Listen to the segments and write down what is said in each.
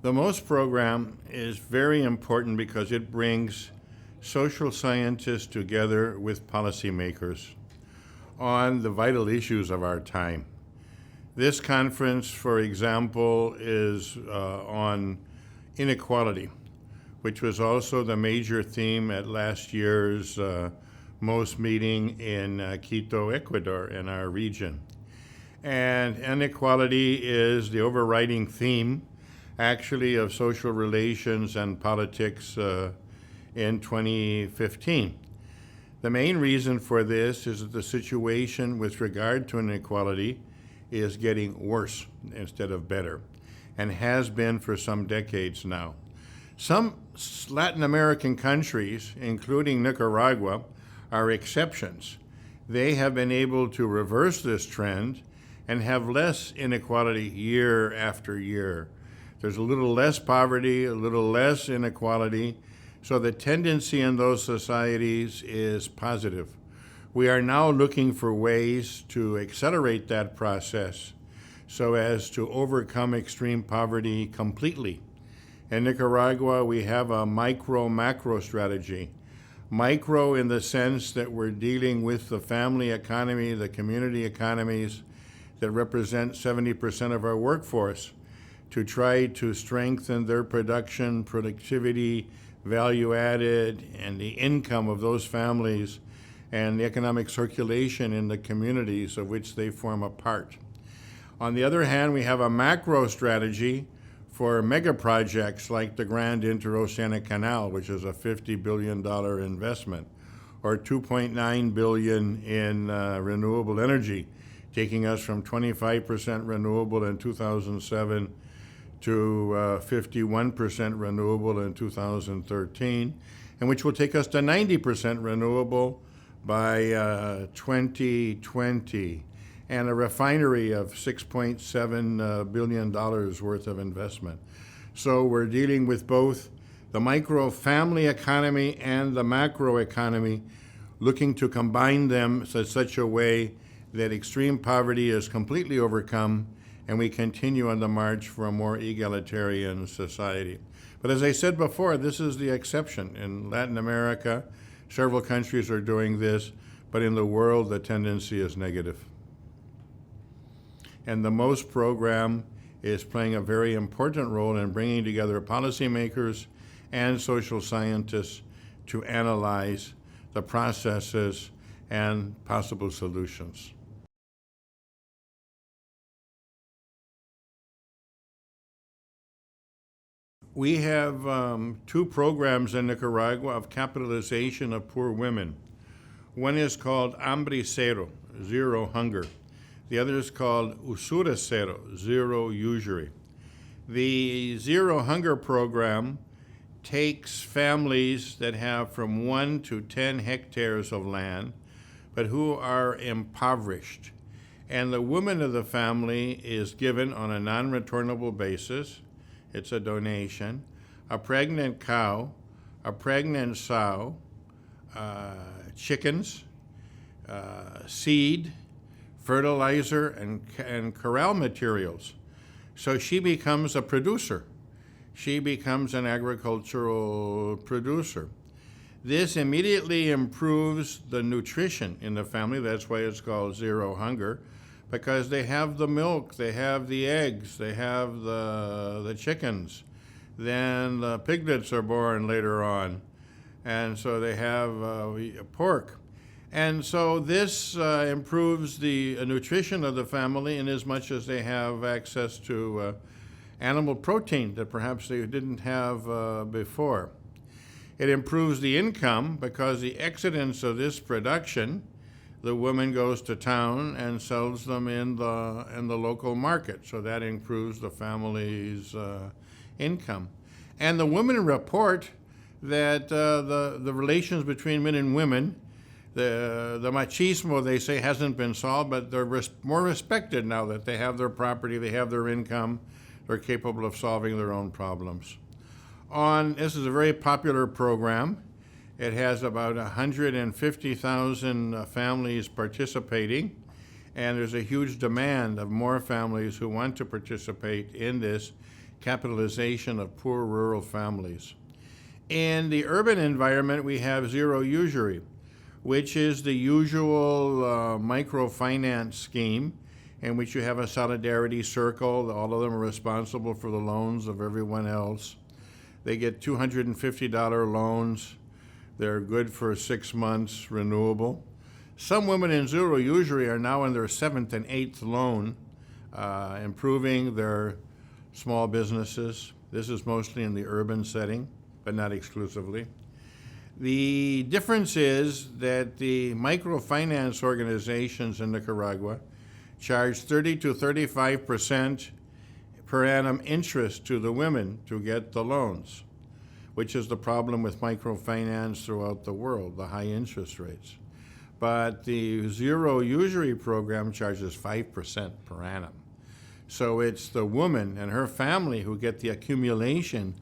The MOST program is very important because it brings social scientists together with policymakers on the vital issues of our time. This conference, for example, is on inequality, which was also the major theme at last year's MOST meeting in Quito, Ecuador, in our region. And inequality is the overriding theme, actually, of social relations and politics in 2015. The main reason for this is that the situation with regard to inequality is getting worse instead of better, and has been for some decades now. Some Latin American countries, including Nicaragua, are exceptions. They have been able to reverse this trend and have less inequality year after year. There's a little less poverty, a little less inequality, so the tendency in those societies is positive. We are now looking for ways to accelerate that process so as to overcome extreme poverty completely. In Nicaragua, we have a micro-macro strategy. Micro in the sense that we're dealing with the family economy, the community economies that represent 70% of our workforce, to try to strengthen their production, productivity, value added, and the income of those families, and the economic circulation in the communities of which they form a part. On the other hand, we have a macro strategy for mega projects like the Grand Interoceanic Canal, which is a $50 billion investment, or $2.9 billion in renewable energy, taking us from 25% renewable in 2007 to 51% renewable in 2013, and which will take us to 90% renewable by 2020, and a refinery of $6.7 billion worth of investment. So we're dealing with both the micro family economy and the macro economy, looking to combine them in such a way that extreme poverty is completely overcome and we continue on the march for a more egalitarian society. But as I said before, this is the exception. In Latin America, several countries are doing this, but in the world, the tendency is negative. And the MOST program is playing a very important role in bringing together policymakers and social scientists to analyze the processes and possible solutions. We have two programs in Nicaragua of capitalization of poor women. One is called Hambre Cero, zero hunger. The other is called Usura Cero, zero usury. The Zero Hunger program takes families that have from 1 to 10 hectares of land, but who are impoverished. And the woman of the family is given on a non-returnable basis. It's a donation, a pregnant cow, a pregnant sow, chickens, seed, fertilizer, and corral materials. So she becomes a producer. She becomes an agricultural producer. This immediately improves the nutrition in the family. That's why it's called Zero Hunger, because they have the milk, they have the eggs, they have the chickens. Then the piglets are born later on. And so they have pork. And so this improves the nutrition of the family in as much as they have access to animal protein that perhaps they didn't have before. It improves the income because the excedence of this production, the woman goes to town and sells them in the local market. So that improves the family's income. And the women report that the relations between men and women, the machismo, they say, hasn't been solved, but they're more respected now that they have their property, they have their income, they're capable of solving their own problems. This is a very popular program. It has about 150,000 families participating, and there's a huge demand of more families who want to participate in this, capitalization of poor rural families. In the urban environment, we have zero usury, which is the usual microfinance scheme in which you have a solidarity circle. All of them are responsible for the loans of everyone else. They get $250 loans. They're good for 6 months, renewable. Some women in zero usury are now in their 7th and 8th loan, improving their small businesses. This is mostly in the urban setting, but not exclusively. The difference is that the microfinance organizations in Nicaragua charge 30 to 35% per annum interest to the women to get the loans, which is the problem with microfinance throughout the world, the high interest rates. But the zero usury program charges 5% per annum. So it's the woman and her family who get the accumulation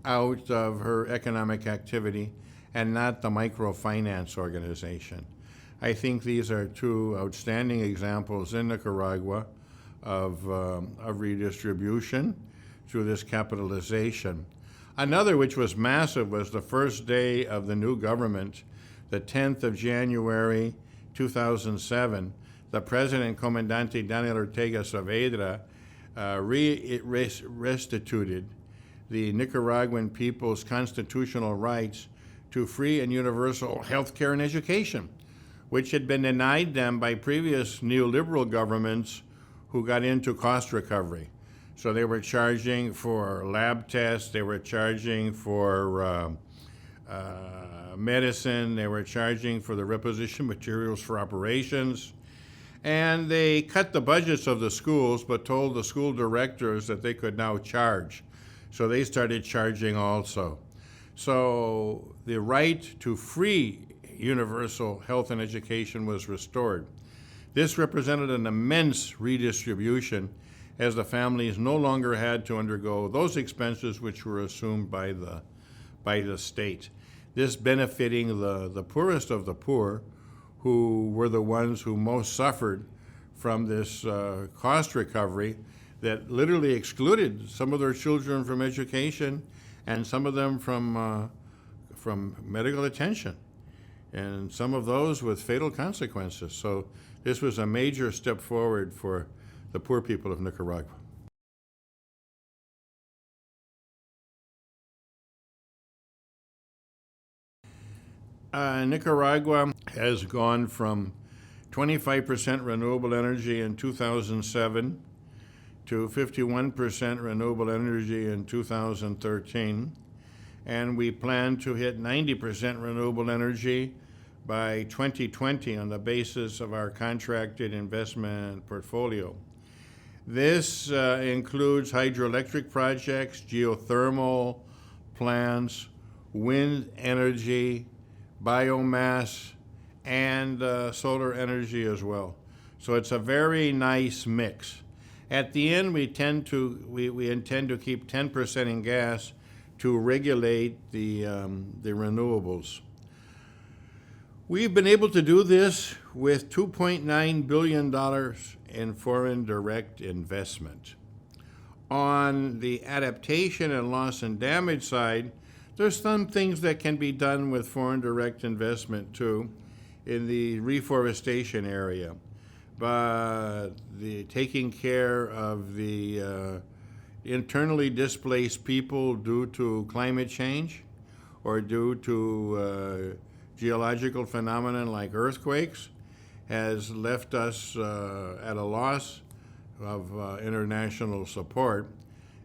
out of her economic activity and not the microfinance organization. I think these are two outstanding examples in Nicaragua of redistribution through this capitalization. Another, which was massive, was the first day of the new government, the 10th of January 2007. The President, Comandante Daniel Ortega Saavedra, restituted the Nicaraguan people's constitutional rights to free and universal health care and education, which had been denied them by previous neoliberal governments who got into cost recovery. So they were charging for lab tests, they were charging for medicine, they were charging for the requisition materials for operations, and they cut the budgets of the schools but told the school directors that they could now charge. So they started charging also. So the right to free universal health and education was restored. This represented an immense redistribution, as the families no longer had to undergo those expenses which were assumed by the state. This benefiting the poorest of the poor, who were the ones who most suffered from this cost recovery that literally excluded some of their children from education and some of them from medical attention, and some of those with fatal consequences. So this was a major step forward for the poor people of Nicaragua. Nicaragua has gone from 25% renewable energy in 2007 to 51% renewable energy in 2013, and we plan to hit 90% renewable energy by 2020 on the basis of our contracted investment portfolio. This includes hydroelectric projects, geothermal plants, wind energy, biomass, and solar energy as well. So it's a very nice mix. At the end, we intend to keep 10% in gas to regulate the renewables. We've been able to do this with $2.9 billion in foreign direct investment. On the adaptation and loss and damage side, there's some things that can be done with foreign direct investment too in the reforestation area. But the taking care of the internally displaced people due to climate change or due to geological phenomenon like earthquakes has left us at a loss of international support.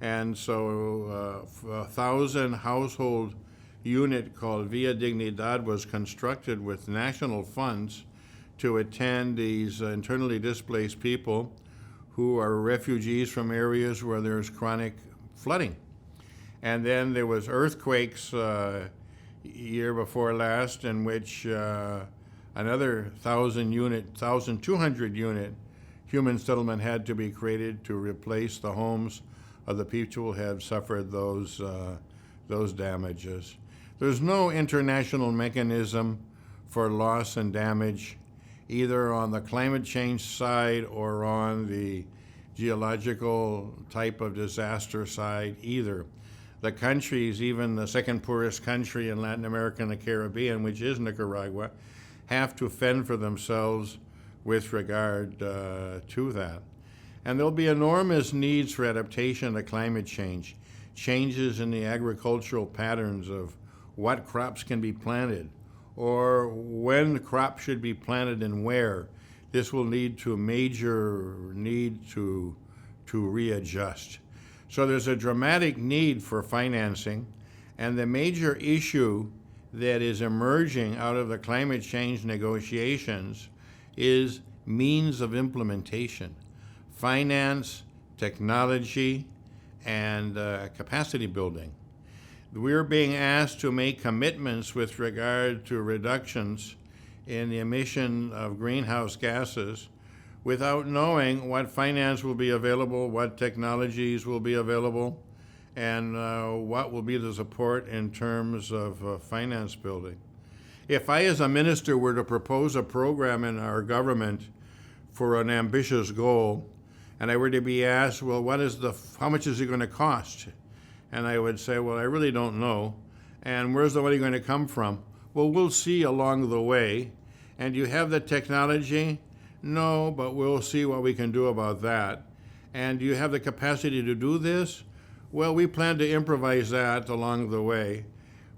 And so a 1,000 household unit called Via Dignidad was constructed with national funds to attend these internally displaced people who are refugees from areas where there's chronic flooding. And then there was earthquakes year before last, in which another 1,200 unit human settlement had to be created to replace the homes of the people who have suffered those damages. There's no international mechanism for loss and damage, either on the climate change side or on the geological type of disaster side either. The countries, even the second poorest country in Latin America and the Caribbean, which is Nicaragua, have to fend for themselves with regard to that. And there'll be enormous needs for adaptation to climate change, changes in the agricultural patterns of what crops can be planted, or when crops should be planted and where. This will lead to a major need to readjust. So there's a dramatic need for financing, and the major issue that is emerging out of the climate change negotiations is means of implementation, finance, technology, and capacity building. We're being asked to make commitments with regard to reductions in the emission of greenhouse gases without knowing what finance will be available, what technologies will be available, and what will be the support in terms of finance building. If I, as a minister, were to propose a program in our government for an ambitious goal, and I were to be asked, well, how much is it going to cost? And I would say, well, I really don't know. And where's the money going to come from? Well, we'll see along the way. And do you have the technology? No, but we'll see what we can do about that. And do you have the capacity to do this? Well, we plan to improvise that along the way.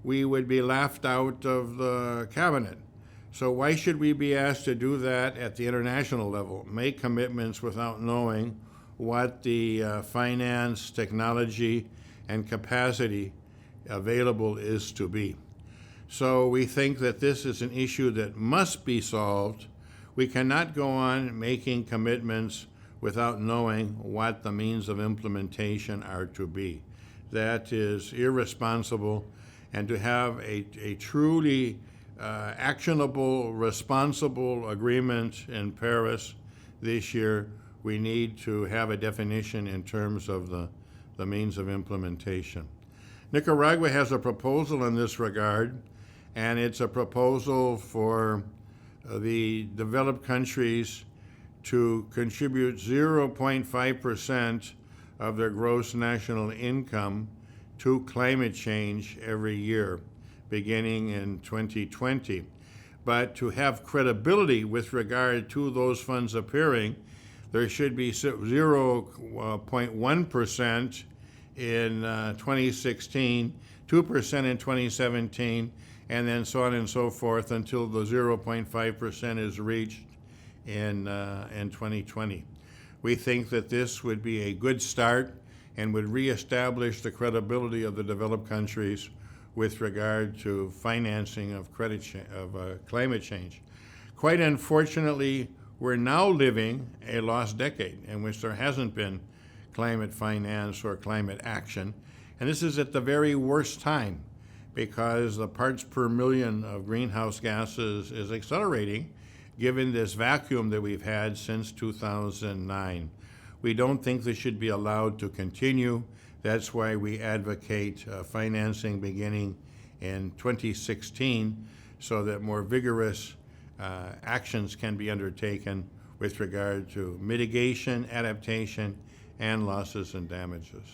We would be laughed out of the cabinet. So why should we be asked to do that at the international level? Make commitments without knowing what the finance, technology, and capacity available is to be. So we think that this is an issue that must be solved. We cannot go on making commitments without knowing what the means of implementation are to be. That is irresponsible, and to have a truly actionable, responsible agreement in Paris this year, we need to have a definition in terms of the means of implementation. Nicaragua has a proposal in this regard, and it's a proposal for the developed countries to contribute 0.5% of their gross national income to climate change every year, beginning in 2020. But to have credibility with regard to those funds appearing, there should be 0.1% in 2016, 2% in 2017, and then so on and so forth until the 0.5% is reached in 2020. We think that this would be a good start and would reestablish the credibility of the developed countries with regard to financing of climate change. Quite unfortunately, we're now living a lost decade in which there hasn't been climate finance or climate action. And this is at the very worst time, because the parts per million of greenhouse gases is accelerating given this vacuum that we've had since 2009. We don't think this should be allowed to continue. That's why we advocate financing beginning in 2016 so that more vigorous actions can be undertaken with regard to mitigation, adaptation, and losses and damages.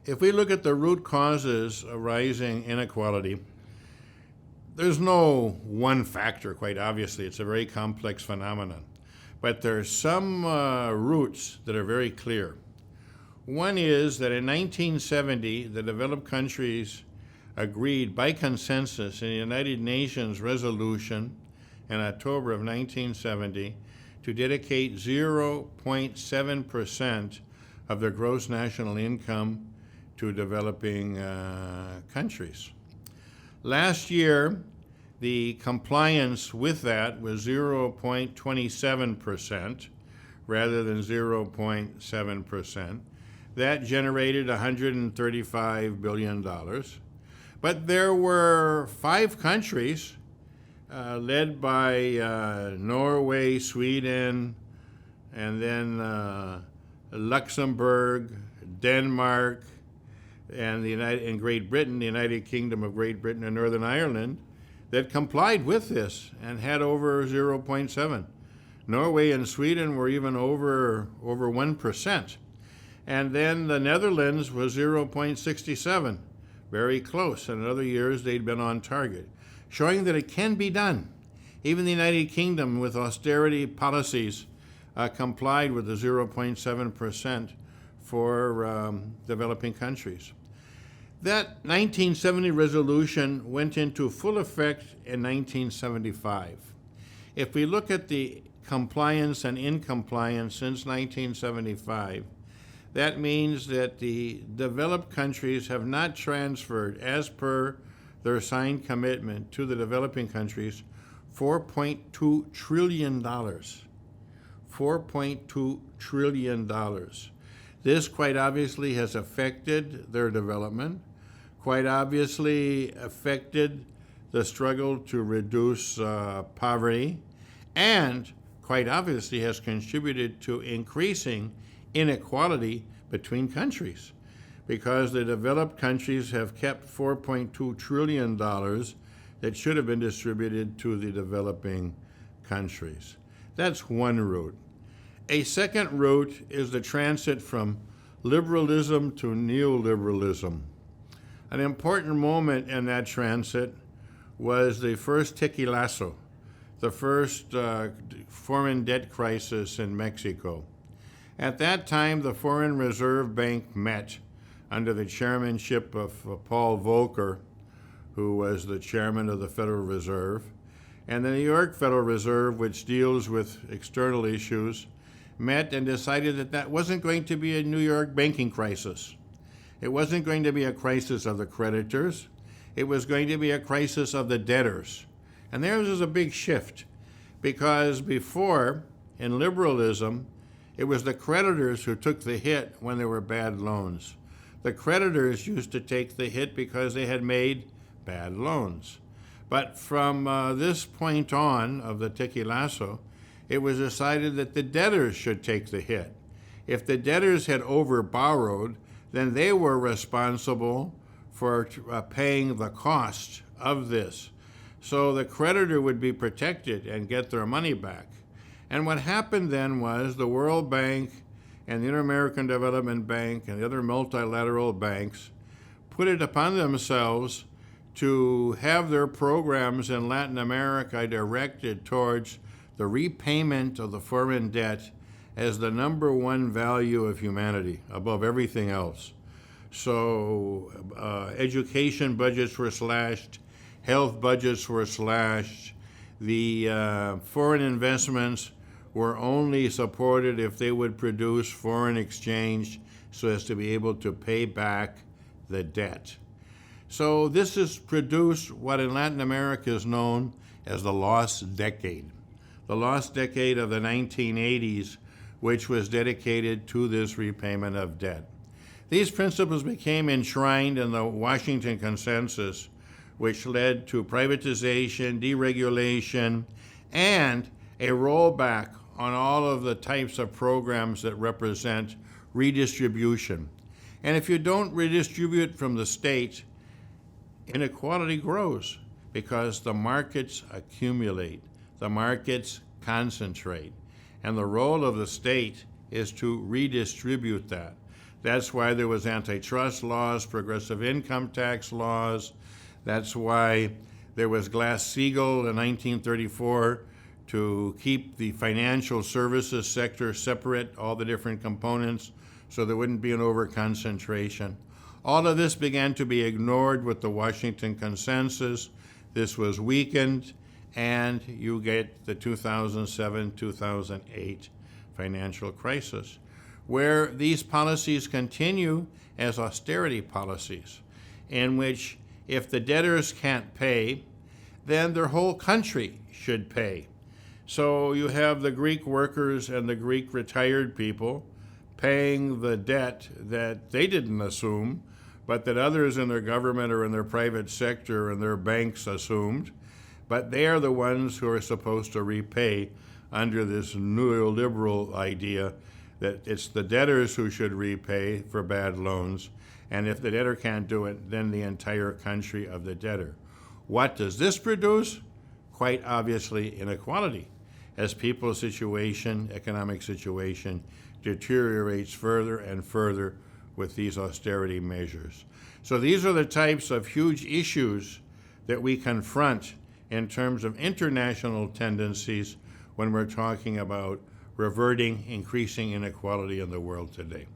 If we look at the root causes of rising inequality, there's no one factor, quite obviously. It's a very complex phenomenon. But there are some roots that are very clear. One is that in 1970, the developed countries agreed by consensus in the United Nations resolution in October of 1970 to dedicate 0.7% of their gross national income to developing countries. Last year, the compliance with that was 0.27% rather than 0.7%. That generated $135 billion. But there were 5 countries led by Norway, Sweden, and then Luxembourg, Denmark, and Great Britain, the United Kingdom of Great Britain and Northern Ireland, that complied with this and had over 0.7. Norway and Sweden were even over 1%. And then the Netherlands was 0.67, very close. And in other years, they'd been on target, showing that it can be done. Even the United Kingdom, with austerity policies, complied with the 0.7% for developing countries. That 1970 resolution went into full effect in 1975. If we look at the compliance and incompliance since 1975, that means that the developed countries have not transferred, as per their signed commitment to the developing countries, $4.2 trillion. $4.2 trillion. This quite obviously has affected their development, quite obviously affected the struggle to reduce poverty, and quite obviously has contributed to increasing inequality between countries, because the developed countries have kept $4.2 trillion that should have been distributed to the developing countries. That's one route. A second route is the transit from liberalism to neoliberalism. An important moment in that transit was the first tequilazo, the first foreign debt crisis in Mexico. At that time, the Foreign Reserve Bank met under the chairmanship of Paul Volcker, who was the chairman of the Federal Reserve, and the New York Federal Reserve, which deals with external issues, met and decided that that wasn't going to be a New York banking crisis. It wasn't going to be a crisis of the creditors. It was going to be a crisis of the debtors. And there was a big shift, because before, in liberalism, it was the creditors who took the hit when there were bad loans. The creditors used to take the hit because they had made bad loans. But from this point on of the tequilazo, it was decided that the debtors should take the hit. If the debtors had overborrowed, then they were responsible for paying the cost of this. So the creditor would be protected and get their money back. And what happened then was the World Bank and the Inter-American Development Bank and the other multilateral banks put it upon themselves to have their programs in Latin America directed towards the repayment of the foreign debt as the number one value of humanity above everything else. So education budgets were slashed, health budgets were slashed, the foreign investments were only supported if they would produce foreign exchange so as to be able to pay back the debt. So this has produced what in Latin America is known as the lost decade. The lost decade of the 1980s, which was dedicated to this repayment of debt. These principles became enshrined in the Washington Consensus, which led to privatization, deregulation, and a rollback on all of the types of programs that represent redistribution. And if you don't redistribute from the state, inequality grows because the markets accumulate, the markets concentrate, and the role of the state is to redistribute that. That's why there was antitrust laws, progressive income tax laws. That's why there was Glass-Steagall in 1934 to keep the financial services sector separate, all the different components, so there wouldn't be an overconcentration. All of this began to be ignored with the Washington Consensus. This was weakened, and you get the 2007-2008 financial crisis, where these policies continue as austerity policies, in which if the debtors can't pay, then their whole country should pay. So you have the Greek workers and the Greek retired people paying the debt that they didn't assume, but that others in their government or in their private sector and their banks assumed. But they are the ones who are supposed to repay under this neoliberal idea that it's the debtors who should repay for bad loans, and if the debtor can't do it, then the entire country of the debtor. What does this produce? Quite obviously inequality, as people's situation, economic situation, deteriorates further and further with these austerity measures. So these are the types of huge issues that we confront in terms of international tendencies when we're talking about reverting increasing inequality in the world today.